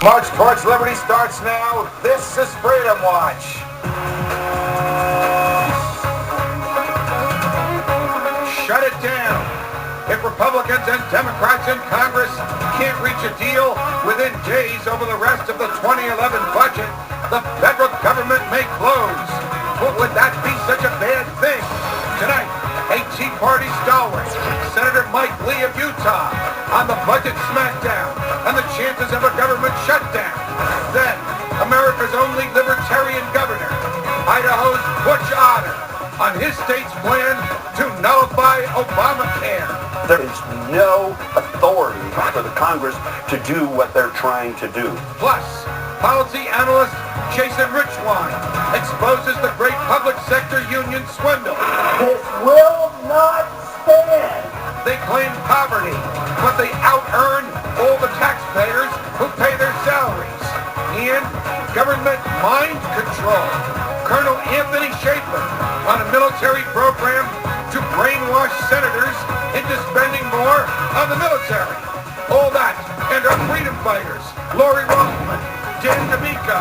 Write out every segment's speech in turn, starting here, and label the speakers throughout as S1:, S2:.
S1: March towards liberty starts now. This is Freedom Watch. Shut it down. If Republicans and Democrats in Congress can't reach a deal within days over the rest of the 2011 budget, the federal government may close. But would that be such a bad thing? Tonight, a Tea Party stalwart, Senator Mike Lee of Utah, on the budget smackdown and the chances of a government shutdown. Then, America's only libertarian governor, Idaho's Butch Otter, on his state's plan to nullify Obamacare.
S2: There is no authority for the Congress to do what they're trying to do.
S1: Plus, policy analyst Jason Richwine exposes the great public sector union swindle.
S3: This will not stand.
S1: They claim poverty, but they out-earn all the taxpayers who pay their salaries. And government mind control. Colonel Anthony Schaefer on a military program to brainwash senators into spending more on the military. All that and our freedom fighters, Lori Rothman, Dan D'Amico,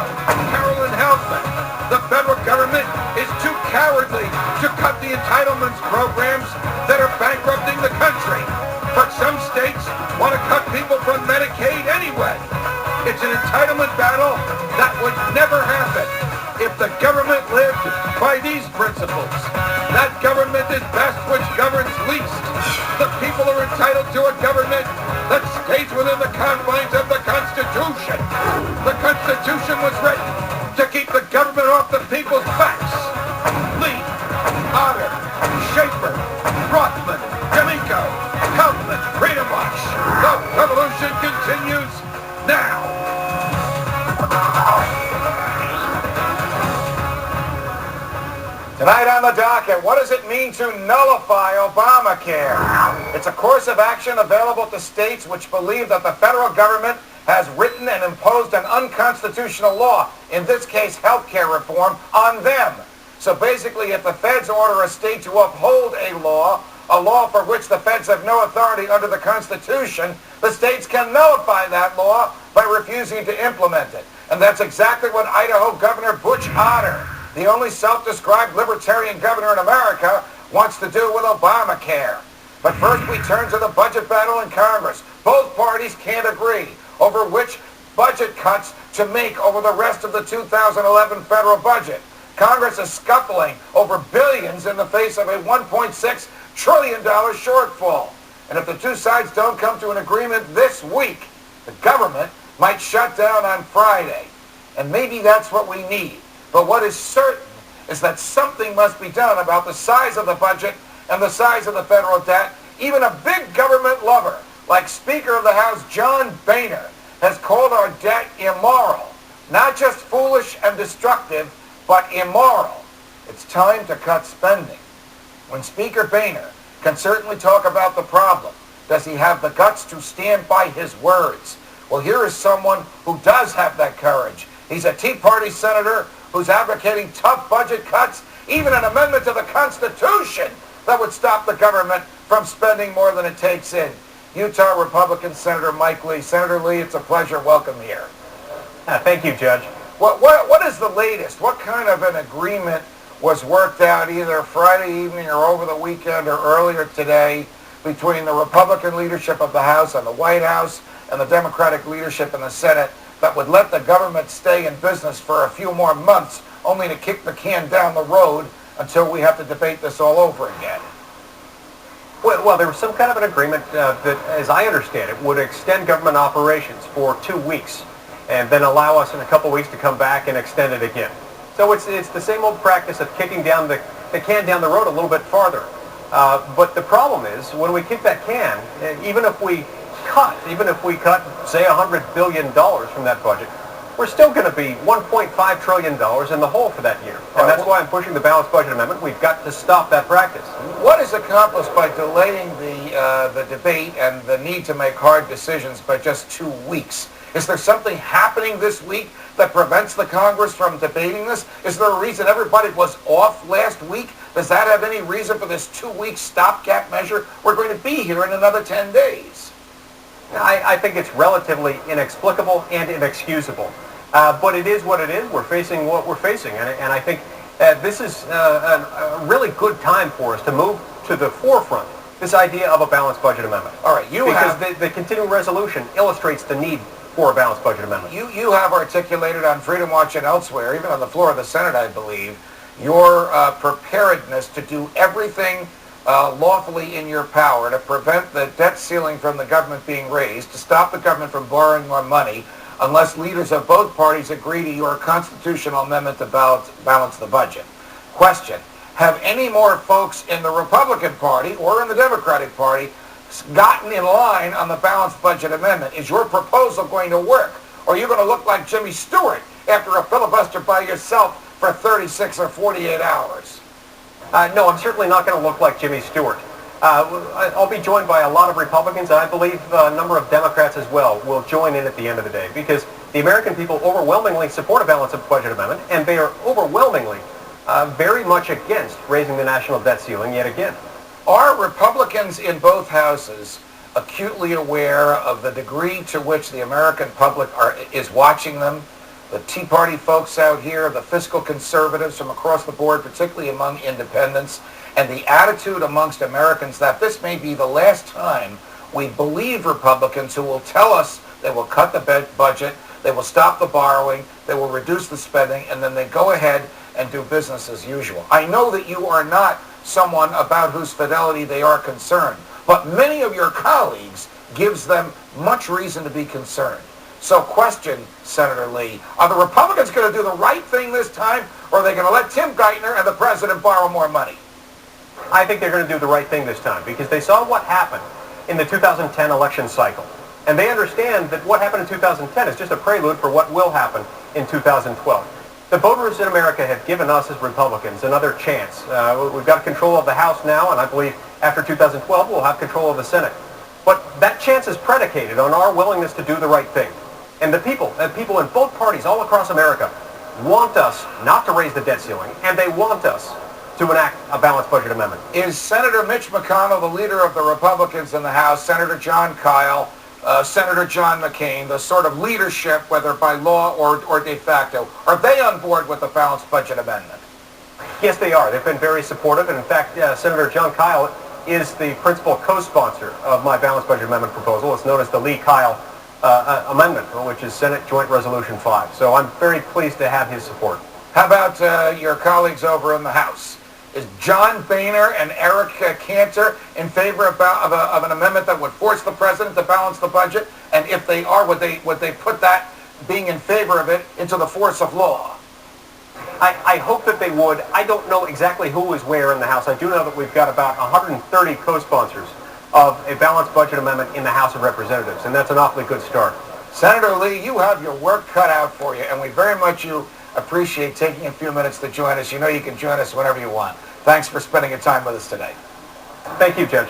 S1: Carolyn Heldman. The federal government is too cowardly to cut the entitlements programs that are bankrupting the country. But some states want to cut people from Medicaid anyway. It's an entitlement battle that would never happen if the government lived by these principles. That government is best which governs least. The people are entitled to a government that stays within the confines of the Constitution. The Constitution was written to keep the government off the people's backs. Lee, Otter, Schaefer, Rothman, D'Amico, Heldman, Freedom Watch. The revolution continues now. Tonight on the docket, what does it mean to nullify Obamacare? It's a course of action available to states which believe that the federal government has written and imposed an unconstitutional law, in this case health care reform, on them. So basically, if the feds order a state to uphold a law for which the feds have no authority under the Constitution, the states can nullify that law by refusing to implement it. And that's exactly what Idaho Governor Butch Otter, the only self-described libertarian governor in America, wants to do with Obamacare. But first we turn to the budget battle in Congress. Both parties can't agree over which budget cuts to make over the rest of the 2011 federal budget. Congress is scuffling over billions in the face of a $1.6 trillion shortfall. And if the two sides don't come to an agreement this week, the government might shut down on Friday. And maybe that's what we need. But what is certain is that something must be done about the size of the budget and the size of the federal debt. Even a big government lover, like Speaker of the House John Boehner, has called our debt immoral. Not just foolish and destructive, but immoral. It's time to cut spending. When Speaker Boehner can certainly talk about the problem, does he have the guts to stand by his words? Well, here is someone who does have that courage. He's a Tea Party senator who's advocating tough budget cuts, even an amendment to the Constitution that would stop the government from spending more than it takes in. Utah Republican Senator Mike Lee. Senator Lee, it's a pleasure. Welcome here.
S4: Thank you, Judge.
S1: What is the latest? What kind of an agreement was worked out either Friday evening or over the weekend or earlier today between the Republican leadership of the House and the White House and the Democratic leadership in the Senate that would let the government stay in business for a few more months, only to kick the can down the road until we have to debate this all over again?
S4: Well, there was some kind of an agreement that, as I understand it, would extend government operations for 2 weeks and then allow us in a couple weeks to come back and extend it again. So it's the same old practice of kicking down the can down the road a little bit farther. But the problem is, when we kick that can, even if we cut, say, $100 billion from that budget, we're still going to be $1.5 trillion in the hole for that year. And that's why I'm pushing the balanced budget amendment. We've got to stop that practice.
S1: What is accomplished by delaying the debate and the need to make hard decisions by just 2 weeks? Is there something happening this week that prevents the Congress from debating this? Is there a reason everybody was off last week? Does that have any reason for this 2-week stopgap measure? We're going to be here in another 10 days.
S4: I think it's relatively inexplicable and inexcusable. But it is what it is. We're facing what we're facing. And I think this is a really good time for us to move to the forefront this idea of a balanced budget amendment.
S1: All right,
S4: because the continuing resolution illustrates the need for a balanced budget amendment.
S1: You have articulated on Freedom Watch and elsewhere, even on the floor of the Senate, I believe, your preparedness to do everything lawfully in your power to prevent the debt ceiling from the government being raised, to stop the government from borrowing more money, unless leaders of both parties agree to your constitutional amendment to balance the budget. Question: have any more folks in the Republican Party or in the Democratic Party gotten in line on the balanced budget amendment? Is your proposal going to work? Or are you going to look like Jimmy Stewart after a filibuster by yourself for 36 or 48 hours?
S4: No, I'm certainly not going to look like Jimmy Stewart. I'll be joined by a lot of Republicans, and I believe a number of Democrats as well will join in at the end of the day, because the American people overwhelmingly support a balanced budget amendment, and they are overwhelmingly very much against raising the national debt ceiling yet again.
S1: Are Republicans in both houses acutely aware of the degree to which the American public is watching them? The Tea Party folks out here, the fiscal conservatives from across the board, particularly among independents, and the attitude amongst Americans that this may be the last time we believe Republicans who will tell us they will cut the budget, they will stop the borrowing, they will reduce the spending, and then they go ahead and do business as usual. I know that you are not someone about whose fidelity they are concerned, but many of your colleagues gives them much reason to be concerned. So question, Senator Lee, are the Republicans going to do the right thing this time, or are they going to let Tim Geithner and the president borrow more money?
S4: I think they're going to do the right thing this time, because they saw what happened in the 2010 election cycle. And they understand that what happened in 2010 is just a prelude for what will happen in 2012. The voters in America have given us as Republicans another chance. We've got control of the House now, and I believe after 2012 we'll have control of the Senate. But that chance is predicated on our willingness to do the right thing. And the people in both parties all across America want us not to raise the debt ceiling, and they want us to enact a balanced budget amendment.
S1: Is Senator Mitch McConnell, the leader of the Republicans in the House, Senator John Kyle, Senator John McCain, the sort of leadership, whether by law or de facto, are they on board with the balanced budget amendment?
S4: Yes, they are. They've been very supportive, and in fact, Senator John Kyle is the principal co-sponsor of my balanced budget amendment proposal. It's known as the Lee-Kyle amendment, which is Senate Joint Resolution 5. So I'm very pleased to have his support.
S1: How about your colleagues over in the House? Is John Boehner and Eric Cantor in favor of an amendment that would force the president to balance the budget? And if they are, would they put that being in favor of it into the force of law?
S4: I hope that they would. I don't know exactly who is where in the House. I do know that we've got about 130 co-sponsors of a balanced budget amendment in the House of Representatives, and that's an awfully good start.
S1: Senator Lee, you have your work cut out for you, and we very much appreciate taking a few minutes to join us. You know you can join us whenever you want. Thanks for spending your time with us today.
S4: Thank you, Judge.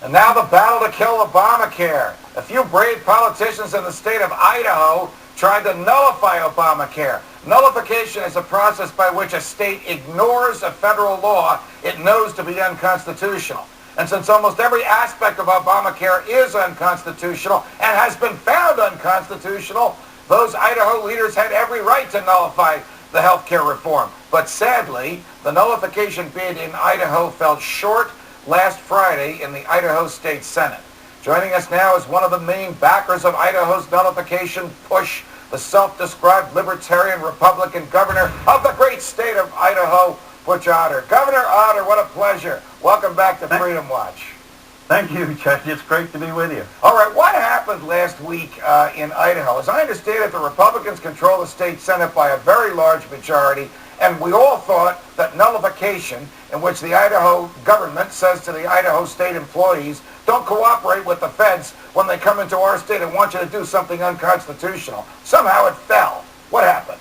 S1: And now the battle to kill Obamacare. A few brave politicians in the state of Idaho tried to nullify Obamacare. Nullification is a process by which a state ignores a federal law it knows to be unconstitutional. And since almost every aspect of Obamacare is unconstitutional and has been found unconstitutional, those Idaho leaders had every right to nullify the health care reform. But sadly, the nullification bid in Idaho fell short last Friday in the Idaho State Senate. Joining us now is one of the main backers of Idaho's nullification push, the self-described libertarian Republican governor of the great state of Idaho, Butch Otter. Governor Otter, what a pleasure. Welcome back to Freedom Watch.
S5: Thank you, Judge. It's great to be with you.
S1: All right, what happened last week in Idaho? As I understand it, the Republicans control the state Senate by a very large majority, and we all thought that nullification, in which the Idaho government says to the Idaho state employees, don't cooperate with the feds when they come into our state and want you to do something unconstitutional. Somehow it fell. What happened?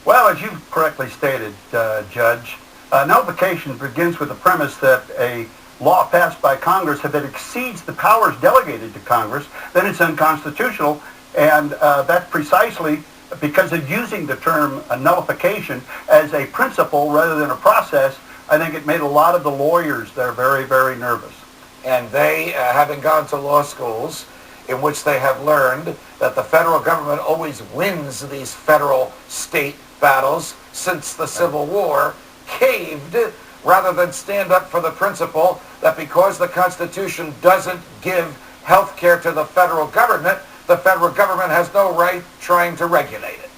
S5: Well, as you correctly stated, Judge, nullification begins with the premise that a law passed by Congress that exceeds the powers delegated to Congress, then it's unconstitutional, and that's precisely because of using the term nullification as a principle rather than a process. I think it made a lot of the lawyers there very, very nervous.
S1: And they, having gone to law schools, in which they have learned that the federal government always wins these federal-state battles since the Civil War, caved rather than stand up for the principle that because the Constitution doesn't give health care to the federal government has no right trying to regulate it.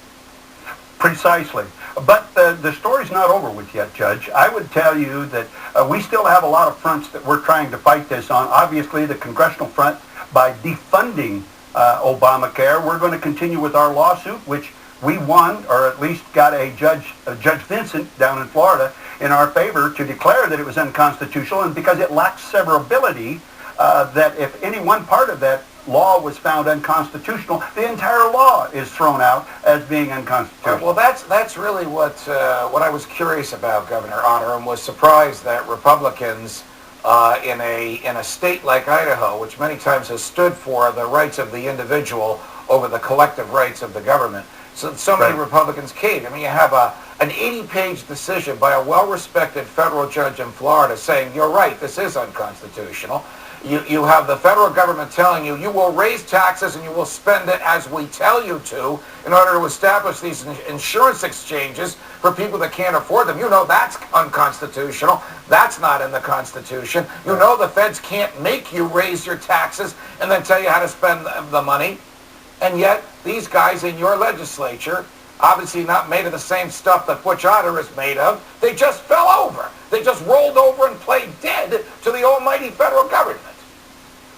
S5: Precisely. But the story's not over with yet, Judge. I would tell you that we still have a lot of fronts that we're trying to fight this on. Obviously, the congressional front, by defunding Obamacare, we're going to continue with our lawsuit, which we won, or at least got Judge Vincent down in Florida in our favor to declare that it was unconstitutional, and because it lacks severability, that if any one part of that law was found unconstitutional, the entire law is thrown out as being unconstitutional.
S1: Well, that's really what I was curious about, Governor Otter, and was surprised that Republicans in a state like Idaho, which many times has stood for the rights of the individual over the collective rights of the government, so many Republicans caved. I mean, you have an 80-page decision by a well-respected federal judge in Florida saying, you're right, this is unconstitutional. You have the federal government telling you, you will raise taxes and you will spend it as we tell you to in order to establish these insurance exchanges for people that can't afford them. You know that's unconstitutional. That's not in the Constitution. You know the feds can't make you raise your taxes and then tell you how to spend the money. And yet, these guys in your legislature, obviously not made of the same stuff that Butch Otter is made of, they just fell over. They just rolled over and played dead to the almighty federal government.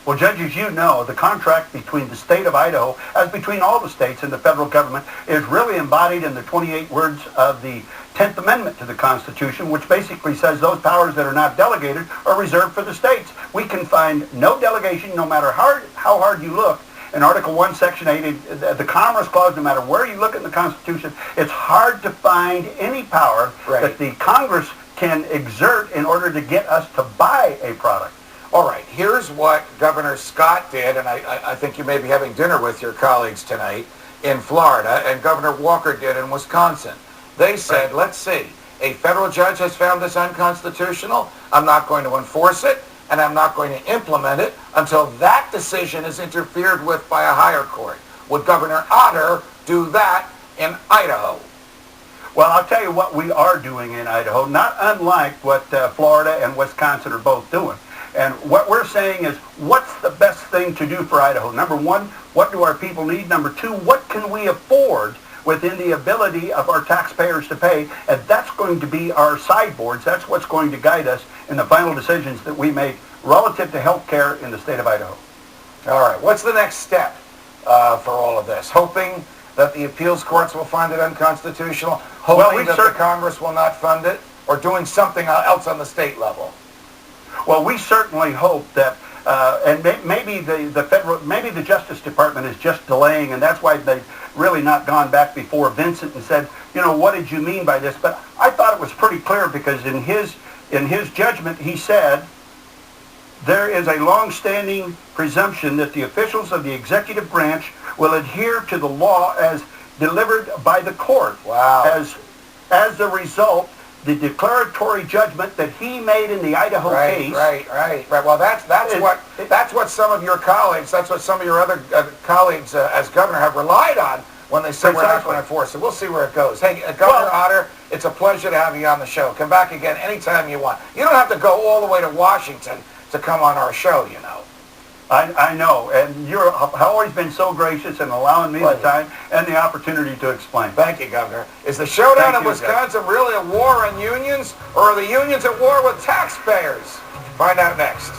S5: Well, Judge, as you know, the contract between the state of Idaho, as between all the states and the federal government, is really embodied in the 28 words of the 10th Amendment to the Constitution, which basically says those powers that are not delegated are reserved for the states. We can find no delegation, no matter how hard you look. In Article 1, Section 8, the Commerce Clause, no matter where you look in the Constitution, it's hard to find any power that the Congress can exert in order to get us to buy a product.
S1: All right, here's what Governor Scott did, and I think you may be having dinner with your colleagues tonight in Florida, and Governor Walker did in Wisconsin. They said, let's see, a federal judge has found this unconstitutional. I'm not going to enforce it, and I'm not going to implement it until that decision is interfered with by a higher court. Would Governor Otter do that in Idaho?
S5: Well, I'll tell you what we are doing in Idaho, not unlike what Florida and Wisconsin are both doing. And what we're saying is, what's the best thing to do for Idaho? Number one, what do our people need? Number two, what can we afford within the ability of our taxpayers to pay? And that's going to be our sideboards. That's what's going to guide us in the final decisions that we make relative to health care in the state of Idaho.
S1: All right. What's the next step for all of this? Hoping that the appeals courts will find it unconstitutional? Hoping that the Congress will not fund it? Or doing something else on the state level?
S5: Well, we certainly hope that, and maybe maybe the Justice Department is just delaying, and that's why they've really not gone back before Vincent and said, you know, what did you mean by this? But I thought it was pretty clear, because in his judgment, he said, there is a long-standing presumption that the officials of the executive branch will adhere to the law as delivered by the court.
S1: Wow.
S5: As a result, the declaratory judgment that he made in the Idaho case.
S1: Right. Well, that's what some of your colleagues, that's what some of your other colleagues as governor have relied on when they say we're not going to enforce it. We'll see where it goes. Hey, Governor Otter, it's a pleasure to have you on the show. Come back again anytime you want. You don't have to go all the way to Washington to come on our show, you know.
S5: I know, and you've always been so gracious in allowing me the time and the opportunity to explain.
S1: Thank you, Governor. Is the showdown in Wisconsin really a war on unions, or are the unions at war with taxpayers? Find out next.